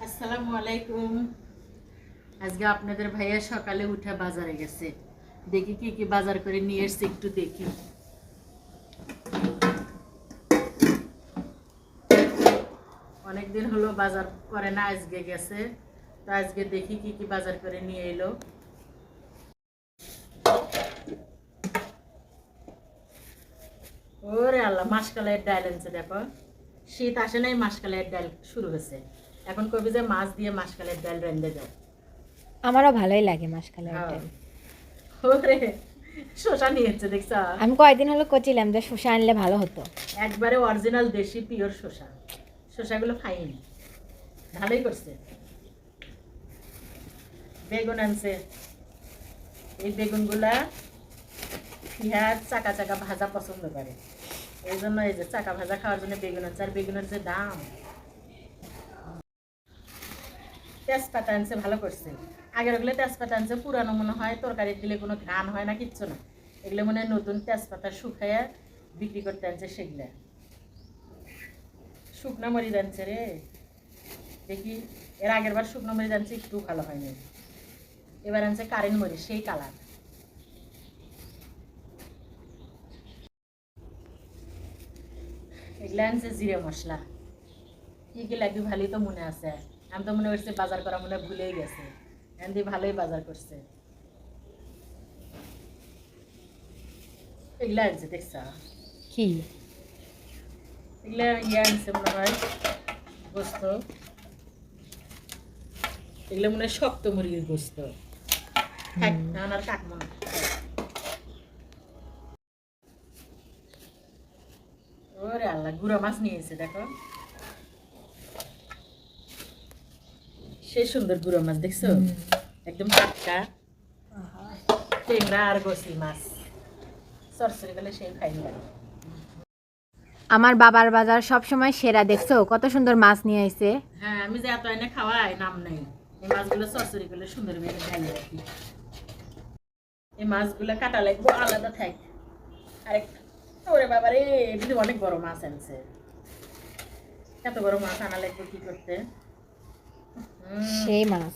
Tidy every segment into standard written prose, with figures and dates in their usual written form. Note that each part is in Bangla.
আসসালামু আলাইকুম। আজকে আপনাদের ভাইয়া সকালে উঠে বাজারে গেছে। দেখি কি কি বাজার করে নিয়ে এসছে একটু দেখি। অনেকদিন হলো বাজার করে না, আজকে গেছে। তো আজকে দেখি কি কি বাজার করে নিয়ে এলো। ওরে আল্লাহ, মাসকালের ডাল এনেছে। দেখো, শীত আসে নাই, মাসকালের ডাল শুরু হয়েছে। এখন কবি যে মাছ দিয়ে মাসকালের ডাল রেঁধে দাও। আমারও ভালোই লাগে মাসকালের হ্যাঁ। ডাল। ওরে, শসা নিয়েছে দেখছ। আমি কয়েকদিন হলো কচিলাম যে শসা আনলে ভালো হতো। একবারে অরিজিনাল দেশি পিওর শসা। শসাগুলো ফাইন, ভালোই করছে। বেগুন আনছে। এই বেগুনগুলা পেঁয়াজ চাকা চাকা ভাজা পছন্দ করে, এই জন্য এই যে চাকা ভাজা খাওয়ার জন্য বেগুন আনছে। আর বেগুনের যে দাম। তেজপাতা আনছে, ভালো করছে। আগের ওগুলো তেজপাতা আনছে পুরানো, মনে হয় তরকারি দিলে কোনো ঘ্রাণ হয় না, কিচ্ছু না। এগুলো মনে হয় নতুন তেজপাতা শুকাইয়া বিক্রি করতে আনছে। সেগুলা শুকনা মরিচ আনছে রে। দেখি, এর আগের বার শুকনো মরিচ আনছে, একটু ভালো হয়নি। এবার আনছে কারেন্ট মরিচ, সেই কালার। এগুলা আনছে জিরে মশলা। কি কি লাগবে ভালোই তো মনে আছে। আমি তো মনে করছি বাজার করা মনে ভুলেই গেছে। এমনি ভালোই বাজার করছে। এগুলা আনছে দেখছ। কি এগুলা আনছে মনে হয় গোস্ত। এগুলো মনে হয় শক্ত মুরগির গোস্ত। আর কাটবো না। ওরে আল্লাহ, গুঁড়া মাছ নিয়েছে দেখো, সেই সুন্দর গুঁড়ো মাছ দেখছো, একদম টাটকা। টেংরা আর গোসি মাছ সরসরি গেলে সেই ফাইন লাগে। আমার বাবার বাজার সব সময় সেরা, দেখছো কত সুন্দর মাছ নিয়ে আইছে। হ্যাঁ, আমি যে এত এনে খাওয়াই নাম নেই। এই মাছগুলো সরসরি করলে সুন্দর বেড়ে ঢালি রাখি। এই মাছগুলো কাটা লাগবো আলাদা থাক। আরেকটা ওরে বাবা রে, এমনি অনেক বড় মাছ আনছে। এত বড় মাছ আনা লাগবে কি করতে। সেই মাছ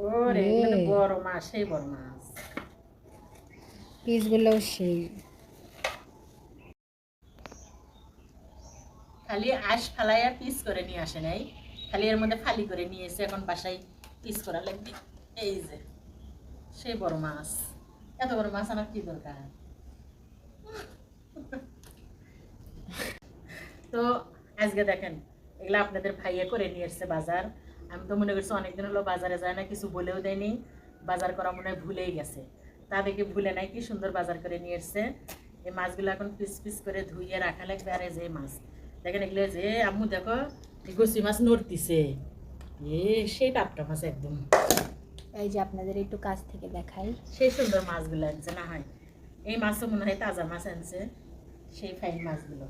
ওরে, এগুলো তো বড় মাছ, সেই বড় মাছ। পিসগুলো সেই। খালি আঁশ ফালাইয়া পিস করে নিয়ে আসে নাই, খালি এর মধ্যে ফালি করে নিয়ে এসে এখন বাসায় পিস করা লাগবে। এই যে সেই বড় মাছ। এত বড় মাছ আনার কি দরকার। তো আজকে দেখেন, এগুলো আপনাদের ভাইয়া করে নিয়ে এসছে বাজার। আমি তো মনে করছি অনেকদিন হলো বাজারে যায় না, কিছু বলেও দেয়নি। বাজার করা মনে হয় ভুলেই গেছে। তা দেখে ভুলে নাই, কি সুন্দর বাজার করে নিয়ে এসছে। এই মাছগুলো এখন পিস পিস করে ধুইয়ে রাখা লাগবে। আর এই যে মাছ দেখেন, এগুলো যে আম্মু দেখো, গোসি মাছ নড়তিছে। সেই টাপটা মাছ একদম। এই যে আপনাদের একটু কাছ থেকে দেখাই, সেই সুন্দর মাছগুলো আনছে না হয়। এই মাছও মনে হয় তাজা মাছ আনছে, সেই ফাইন মাছগুলো।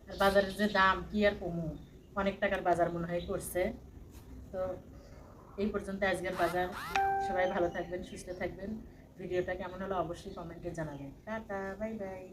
আর বাজারের যে দাম, কি আর কমু, অনেক টাকার বাজার মনে হয় করছে। তো এই পর্যন্ত আজকের বাজার। সবাই ভালো থাকবেন, সুস্থ থাকবেন। ভিডিওটা কেমন হলো অবশ্যই কমেন্টে জানাবেন। Tata, bye bye.